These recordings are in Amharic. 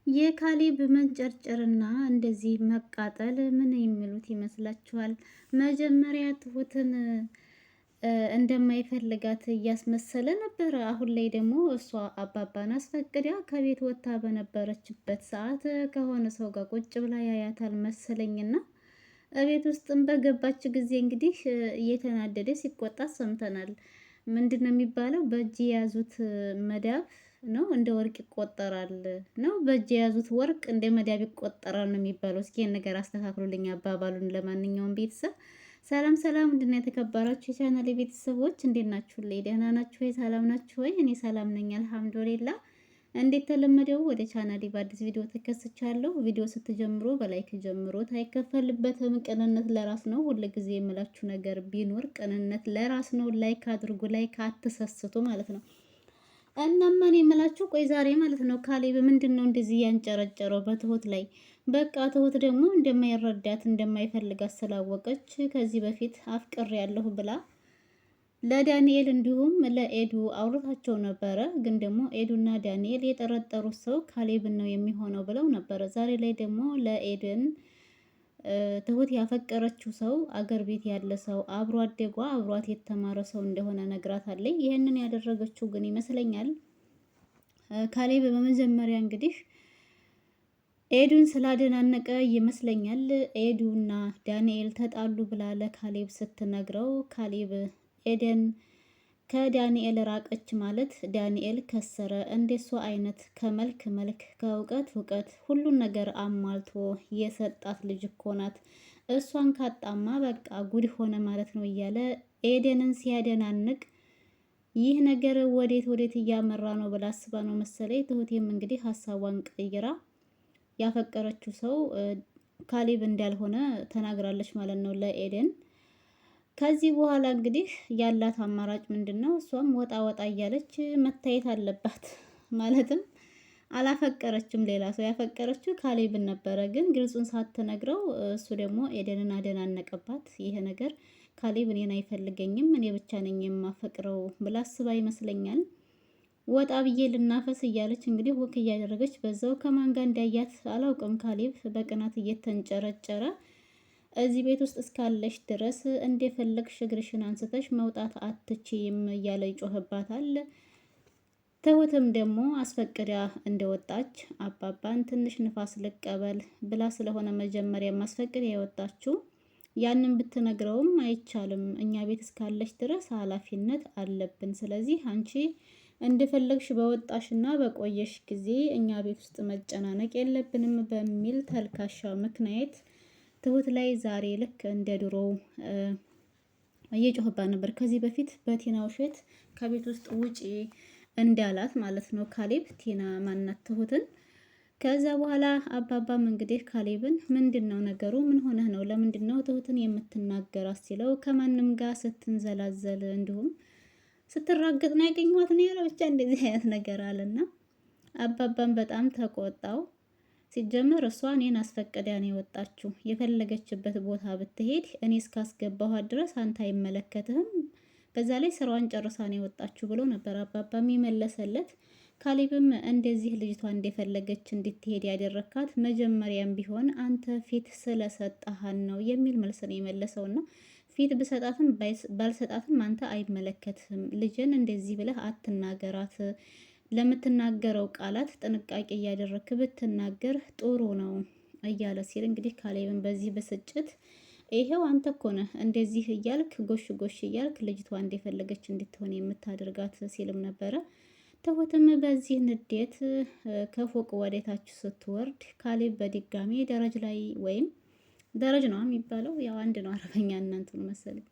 የካሌብ መንጨርጨርና እንደዚህ መቃጠል ምን የሚሉት ይመስላችኋል? መጀመሪያ ትሁትን እንደማይፈልጋት እያስመሰለ ነበር። አሁን ላይ ደግሞ እሷ አባባን አስፈቅዳ ከቤት ወጥታ በነበረችበት ሰዓት ከሆነ ሰው ጋር ቁጭ ብላ ያያታል መሰለኝና እቤት ውስጥም በገባች ጊዜ እንግዲህ እየተናደደ ሲቆጣ ሰምተናል። ምንድን ነው የሚባለው? በእጅ የያዙት መዳብ ነው እንደ ወርቅ ይቆጠራል ነው። በእጅ የያዙት ወርቅ እንደ መዳብ ይቆጠራል ነው የሚባለው። እስኪ ይሄን ነገር አስተካክሉልኝ አባባሉን። ለማንኛውም ቤተሰብ ሰላም ሰላም፣ እንድና የተከበራችሁ የቻናል ቤተሰቦች እንዴት ናችሁ? ላይ ደህና ናችሁ ወይ? ሰላም ናችሁ ወይ? እኔ ሰላም ነኝ አልሐምዱሊላህ። እንዴት ተለመደው ወደ ቻናሌ በአዲስ ቪዲዮ ተከስቻለሁ። ቪዲዮ ስትጀምሩ በላይክ ጀምሩት፣ አይከፈልበትም። ቅንነት ለራስ ነው። ሁልጊዜ የምላችሁ ነገር ቢኖር ቅንነት ለራስ ነው። ላይክ አድርጉ፣ ላይክ አትሰስቱ ማለት ነው። እናማ እኔ የምላችሁ ቆይ ዛሬ ማለት ነው ካሌብ ምንድን ነው እንደዚህ ያንጨረጨረው በትሁት ላይ? በቃ ትሁት ደግሞ እንደማይረዳት እንደማይፈልጋት ስላወቀች ከዚህ በፊት አፍቅር ያለሁ ብላ ለዳንኤል እንዲሁም ለኤዱ አውርታቸው ነበረ። ግን ደግሞ ኤዱና ዳንኤል የጠረጠሩት ሰው ካሌብን ነው የሚሆነው ብለው ነበረ። ዛሬ ላይ ደግሞ ለኤደን ትሁት ያፈቀረችው ሰው አገር ቤት ያለ ሰው አብሮ አደጓ አብሯት የተማረ ሰው እንደሆነ ነግራታለች። ይህንን ያደረገችው ግን ይመስለኛል ካሌብ በመጀመሪያ እንግዲህ ኤዱን ስላደናነቀ ይመስለኛል። ኤዱና ዳንኤል ተጣሉ ብላ ለካሌብ ስትነግረው ካሌብ ኤደን ከዳንኤል ራቀች ማለት ዳንኤል ከሰረ። እንደሷ አይነት ከመልክ መልክ ከእውቀት እውቀት ሁሉን ነገር አሟልቶ የሰጣት ልጅ እኮ ናት። እሷን ካጣማ በቃ ጉድ ሆነ ማለት ነው እያለ ኤደንን ሲያደናንቅ ይህ ነገር ወዴት ወዴት እያመራ ነው ብላ አስባ ነው መሰለኝ። ትሁቴም እንግዲህ ሀሳቧን ቀይራ ያፈቀረችው ሰው ካሌብ እንዳልሆነ ተናግራለች ማለት ነው ለኤደን። ከዚህ በኋላ እንግዲህ ያላት አማራጭ ምንድን ነው? እሷም ወጣ ወጣ እያለች መታየት አለባት። ማለትም አላፈቀረችም ሌላ ሰው፣ ያፈቀረችው ካሌብን ነበረ። ግን ግልጹን ሳትነግረው እሱ ደግሞ ኤደንን አደናነቀባት። ይሄ ነገር ካሌብ እኔን አይፈልገኝም፣ እኔ ብቻ ነኝ የማፈቅረው ብላ አስባ ይመስለኛል ወጣ ብዬ ልናፈስ እያለች እንግዲህ ወክ እያደረገች በዛው ከማን ጋር እንዳያት አላውቅም። ካሌብ በቅናት እየተንጨረጨረ እዚህ ቤት ውስጥ እስካለሽ ድረስ እንደፈለግሽ እግርሽን አንስተሽ መውጣት አትችይም እያለ ይጮህባታል። ትሁትም ደግሞ አስፈቅዳ እንደወጣች አባባን ትንሽ ንፋስ ልቀበል ብላ ስለሆነ መጀመሪያ ማስፈቅዳ የወጣችው ያንን ብትነግረውም አይቻልም፣ እኛ ቤት እስካለሽ ድረስ ኃላፊነት አለብን። ስለዚህ አንቺ እንደፈለግሽ በወጣሽና በቆየሽ ጊዜ እኛ ቤት ውስጥ መጨናነቅ የለብንም በሚል ተልካሻ ምክንያት ትሁት ላይ ዛሬ ልክ እንደ ድሮ እየጮህባት ነበር። ከዚህ በፊት በቲና ውሸት ከቤት ውስጥ ውጪ እንዳላት ማለት ነው ካሌብ ቲና ማናት ትሁትን። ከዛ በኋላ አባባም እንግዲህ ካሌብን ምንድን ነው ነገሩ? ምን ሆነህ ነው? ለምንድን ነው ትሁትን የምትናገራት ሲለው ከማንም ጋር ስትንዘላዘል እንዲሁም ስትራገጥ ነው ያገኘኋት ነው ያለው። ብቻ እንደዚህ አይነት ነገር አለና አባባም በጣም ተቆጣው። ሲጀመር እሷ እኔን አስፈቅዳ ነው የወጣችው። የፈለገችበት ቦታ ብትሄድ እኔ እስካስገባኋት ድረስ አንተ አይመለከትህም። በዛ ላይ ስራዋን ጨርሳ ነው የወጣችው ብሎ ነበር አባባም የመለሰለት። ካሌብም እንደዚህ ልጅቷ እንደፈለገች እንድትሄድ ያደረካት መጀመሪያም ቢሆን አንተ ፊት ስለሰጠሃን ነው የሚል መልስ ነው የመለሰውና ፊት ብሰጣትም ባልሰጣትም አንተ አይመለከትህም። ልጅን እንደዚህ ብለህ አትናገራት። ለምትናገረው ቃላት ጥንቃቄ እያደረክ ብትናገር ጥሩ ነው እያለ ሲል እንግዲህ ካሌብን በዚህ ብስጭት ይሄው አንተ እኮ ነህ እንደዚህ እያልክ ጎሽ ጎሽ እያልክ ልጅቷ እንደፈለገች እንድትሆን የምታደርጋት ሲልም ነበረ። ትሁትም በዚህ ንዴት ከፎቅ ወደታች ስትወርድ ካሌብ በድጋሚ ደረጃ ላይ ወይም ደረጃ ነው የሚባለው ያው አንድ ነው አረበኛ እናንተ ነው መሰለኝ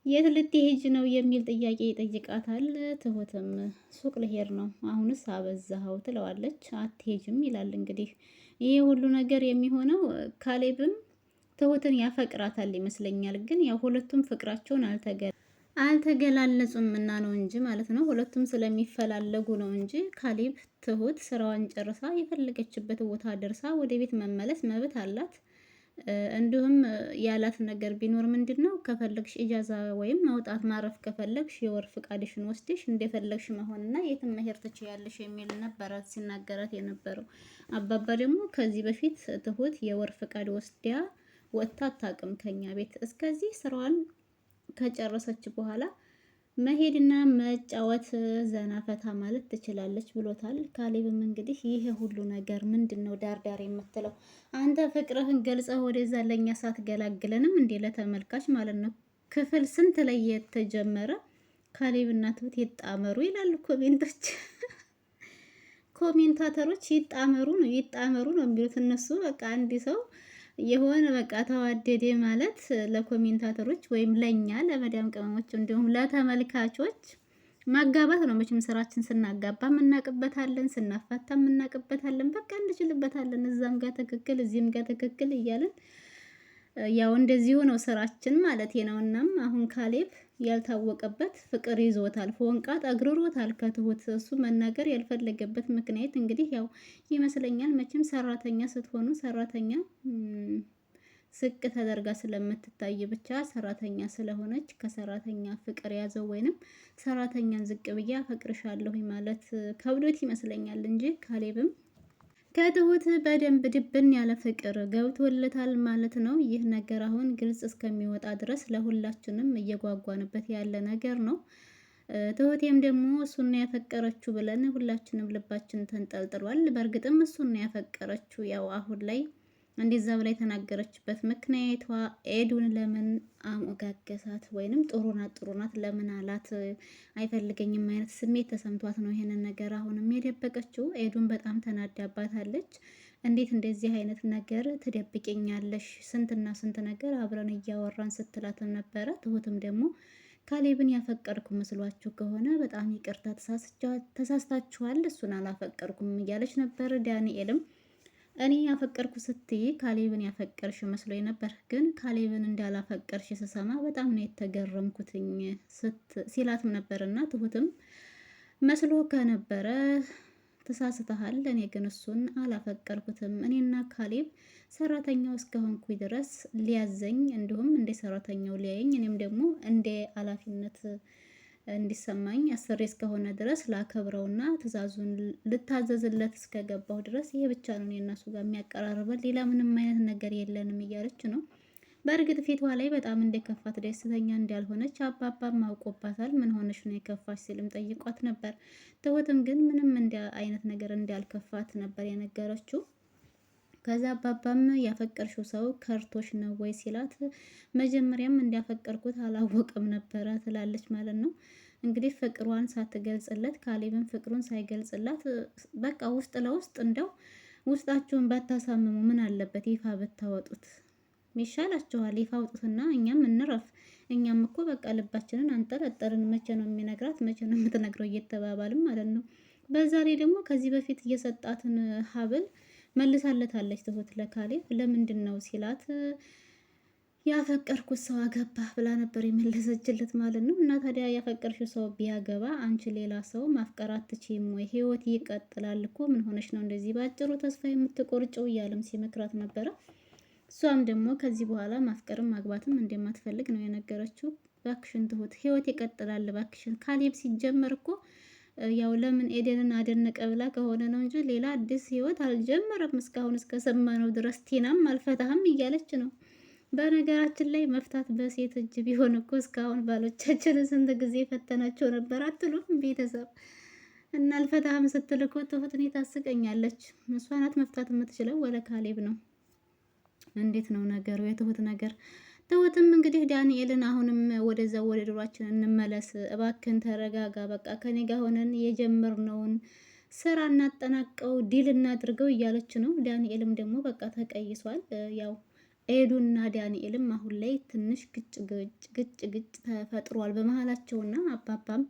የት ልትሄጂ ነው የሚል ጥያቄ ይጠይቃታል። ትሁትም ሱቅ ልሄድ ነው፣ አሁንስ አበዛኸው ትለዋለች። አትሄጂም ይላል። እንግዲህ ይሄ ሁሉ ነገር የሚሆነው ካሌብም ትሁትን ያፈቅራታል ይመስለኛል። ግን ያው ሁለቱም ፍቅራቸውን አልተገላለጹም እና ነው እንጂ ማለት ነው። ሁለቱም ስለሚፈላለጉ ነው እንጂ ካሌብ ትሁት ስራዋን ጨርሳ የፈለገችበት ቦታ ደርሳ ወደ ቤት መመለስ መብት አላት። እንዲሁም ያላት ነገር ቢኖር ምንድን ነው ከፈለግሽ ኢጃዛ ወይም መውጣት ማረፍ ከፈለግሽ የወር ፍቃድሽን ወስደሽ እንደፈለግሽ መሆንና የትም መሄድ ትችያለሽ የሚል ነበረ ሲናገራት የነበረው። አባባ ደግሞ ከዚህ በፊት ትሁት የወር ፍቃድ ወስዲያ ወጥታ አታውቅም ከኛ ቤት እስከዚህ ስራዋን ከጨረሰች በኋላ መሄድና መጫወት ዘና ፈታ ማለት ትችላለች ብሎታል። ካሌብም እንግዲህ ይሄ ሁሉ ነገር ምንድን ነው ዳርዳር የምትለው አንተ ፍቅርህን ገልጸህ ወደዛ ለኛ ሳትገላግለንም እንዴ ለተመልካች ማለት ነው። ክፍል ስንት ላይ የተጀመረ ካሌብና ትሁት ይጣመሩ ይላሉ ኮሜንቶች። ኮሜንታተሮች ይጣመሩ ነው የሚሉት እነሱ። በቃ አንድ ሰው የሆነ በቃ ተዋደደ ማለት ለኮሜንታተሮች ወይም ለኛ ለመዳም ቅመሞች እንዲሁም ለተመልካቾች ማጋባት ነው። መቼም ስራችን ስናጋባ እናቅበታለን፣ ስናፋታ እናቅበታለን። በቃ እንችልበታለን። እዛም ጋር ትክክል፣ እዚህም ጋር ትክክል እያለን ያው እንደዚሁ ነው ስራችን ማለት ነው። እናም አሁን ካሌብ ያልታወቀበት ፍቅር ይዞታል፣ ፎንቃ ጠግርሮታል ከትሁት። እሱ መናገር ያልፈለገበት ምክንያት እንግዲህ ያው ይመስለኛል መቼም ሰራተኛ ስትሆኑ ሰራተኛ ዝቅ ተደርጋ ስለምትታይ ብቻ ሰራተኛ ስለሆነች ከሰራተኛ ፍቅር ያዘው ወይንም ሰራተኛን ዝቅ ብዬ አፈቅርሻለሁ ማለት ከብዶት ይመስለኛል እንጂ ካሌብም ከትሁት በደንብ ድብን ያለ ፍቅር ገብቶለታል ማለት ነው። ይህ ነገር አሁን ግልጽ እስከሚወጣ ድረስ ለሁላችንም እየጓጓንበት ያለ ነገር ነው። ትሁቴም ደግሞ እሱን ያፈቀረችው ብለን ሁላችንም ልባችን ተንጠልጥሏል። በእርግጥም እሱን ያፈቀረችው ያው አሁን ላይ እንደዛ ብላ የተናገረችበት ምክንያቷ ኤዱን ለምን አሞጋገሳት ወይንም ጥሩናት ለምን አላት አይፈልገኝም አይነት ስሜት ተሰምቷት ነው ይሄንን ነገር አሁንም የደበቀችው። ኤዱን በጣም ተናዳባታለች። እንዴት እንደዚህ አይነት ነገር ትደብቀኛለሽ? ስንትና ስንት ነገር አብረን እያወራን ስትላትም ነበረ። ትሁትም ደግሞ ካሌብን ያፈቀርኩ መስሏችሁ ከሆነ በጣም ይቅርታ ተሳስታችኋል፣ እሱን አላፈቀርኩም እያለች ነበር። ዳንኤልም እኔ ያፈቀርኩ ስትይ ካሌብን ያፈቀርሽ መስሎኝ ነበር፣ ግን ካሌብን እንዳላፈቀርሽ ስሰማ በጣም ነው የተገረምኩትኝ ሲላትም ነበርና ትሁትም መስሎ ከነበረ ተሳስተሃል፣ እኔ ግን እሱን አላፈቀርኩትም። እኔና ካሌብ ሰራተኛው እስከሆንኩኝ ድረስ ሊያዘኝ እንዲሁም እንደ ሰራተኛው ሊያየኝ እኔም ደግሞ እንደ ኃላፊነት እንዲሰማኝ አሰሪ እስከሆነ ድረስ ላከብረውና ትዕዛዙን ልታዘዝለት እስከገባው ድረስ ይሄ ብቻ ነው እኔና እሱ ጋር የሚያቀራርበን፣ ሌላ ምንም አይነት ነገር የለንም እያለች ነው። በእርግጥ ፊቷ ላይ በጣም እንደከፋት ደስተኛ እንዳልሆነች አባባም አውቆባታል። ምን ሆነሽ ነው የከፋሽ ሲልም ጠይቋት ነበር። ትሁትም ግን ምንም አይነት ነገር እንዳልከፋት ነበር የነገረችው። ከዛ አባባም ያፈቀርሽው ሰው ከርቶሽ ነው ወይ ሲላት መጀመሪያም እንዲያፈቀርኩት አላወቅም ነበረ ትላለች ማለት ነው። እንግዲህ ፍቅሯን ሳትገልጽለት ካሌብን ፍቅሩን ሳይገልጽላት በቃ ውስጥ ለውስጥ እንደው ውስጣችሁን ባታሳምሙ ምን አለበት ይፋ ብታወጡት ይሻላችኋል። ይፋ አውጡትና እኛም እንረፍ። እኛም እኮ በቃ ልባችንን አንጠለጠልን። መቼ ነው የሚነግራት መቼ ነው የምትነግረው እየተባባልም ማለት ነው። በዛ ላይ ደግሞ ከዚህ በፊት እየሰጣትን ሀብል መልሳለታለች ትሁት ለካሌብ። ለምንድን ነው ሲላት ያፈቀርኩት ሰው አገባ ብላ ነበር የመለሰችለት ማለት ነው። እና ታዲያ ያፈቀርሽው ሰው ቢያገባ አንቺ ሌላ ሰው ማፍቀር አትችይም ወይ? ህይወት ይቀጥላል እኮ ምን ሆነሽ ነው እንደዚህ ባጭሩ ተስፋ የምትቆርጨው? እያለም ሲመክራት ነበረ። እሷም ደግሞ ከዚህ በኋላ ማፍቀርም ማግባትም እንደማትፈልግ ነው የነገረችው። ባክሽን ትሁት ህይወት ይቀጥላል ባክሽን። ካሌብ ሲጀመር እኮ ያው ለምን ኤደንን አደነቀ ብላ ከሆነ ነው እንጂ ሌላ አዲስ ህይወት አልጀመረም እስካሁን እስከሰማነው ድረስ። ቲናም አልፈታህም እያለች ነው። በነገራችን ላይ መፍታት በሴት እጅ ቢሆን እኮ እስካሁን ባሎቻችን ስንት ጊዜ ፈተናቸው ነበር አትሉም? ቤተሰብ እና አልፈታህም ስትል እኮ ትሁት እኔ ታስቀኛለች። እሷ ናት መፍታት የምትችለው ወለ ካሌብ ነው። እንዴት ነው ነገሩ የትሁት ነገር? ትሁትም እንግዲህ ዳንኤልን አሁንም ወደዛ ወደ ድሯችን እንመለስ እባክን ተረጋጋ፣ በቃ ከኔ ጋር ሆነን የጀመርነውን ስራ እናጠናቀው፣ ዲል እናድርገው እያለች ነው። ዳንኤልም ደግሞ በቃ ተቀይሷል። ያው ኤዱና ዳንኤልም አሁን ላይ ትንሽ ግጭ ተፈጥሯል በመሀላቸውና አባባም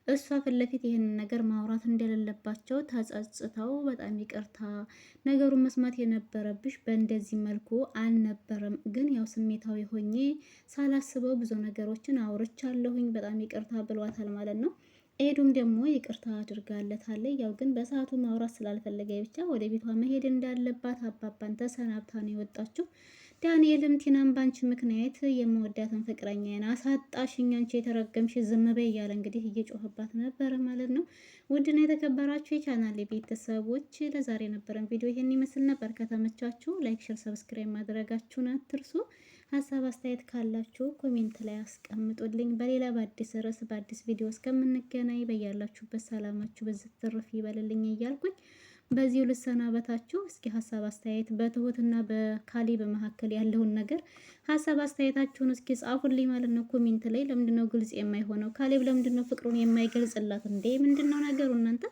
እሷ ፊት ለፊት ይህንን ነገር ማውራት እንደሌለባቸው ተጸጽተው በጣም ይቅርታ፣ ነገሩን መስማት የነበረብሽ በእንደዚህ መልኩ አልነበረም፣ ግን ያው ስሜታዊ ሆኜ ሳላስበው ብዙ ነገሮችን አውርቻለሁኝ፣ በጣም ይቅርታ ብሏታል ማለት ነው። ኤዱም ደግሞ ይቅርታ አድርጋለታለች። ያው ግን በሰዓቱ ማውራት ስላልፈለገ ብቻ ወደ ቤቷ መሄድ እንዳለባት አባባን ተሰናብታ ነው የወጣችው። ዳንኤልም ቲናን ባንቺ ምክንያት የምወዳትን ፍቅረኛዬን አሳጣሽኝ፣ አንቺ የተረገምሽ ዝም በይ እያለ እንግዲህ እየጮህባት ነበረ ማለት ነው። ውድና የተከበራችሁ የቻናሌ ቤተሰቦች ለዛሬ የነበረን ቪዲዮ ይሄን ይመስል ነበር። ከተመቻችሁ ላይክ፣ ሼር፣ ሰብስክራይብ ማድረጋችሁን አትርሱ። ሀሳብ አስተያየት ካላችሁ ኮሜንት ላይ አስቀምጡልኝ። በሌላ በአዲስ ርዕስ በአዲስ ቪዲዮ እስከምንገናኝ በያላችሁበት ሰላማችሁ በዝት ትርፍ ይበልልኝ እያልኩኝ በዚሁ ልሰናበታችሁ። እስኪ ሀሳብ አስተያየት በትሁትና በካሌብ መካከል ያለውን ነገር ሀሳብ አስተያየታችሁን እስኪ ጻፉልኝ ማለት ነው ኮሜንት ላይ። ለምንድነው ግልጽ የማይሆነው? ካሌብ ለምንድነው ፍቅሩን የማይገልጽላት እንዴ? ምንድነው ነገሩ እናንተ?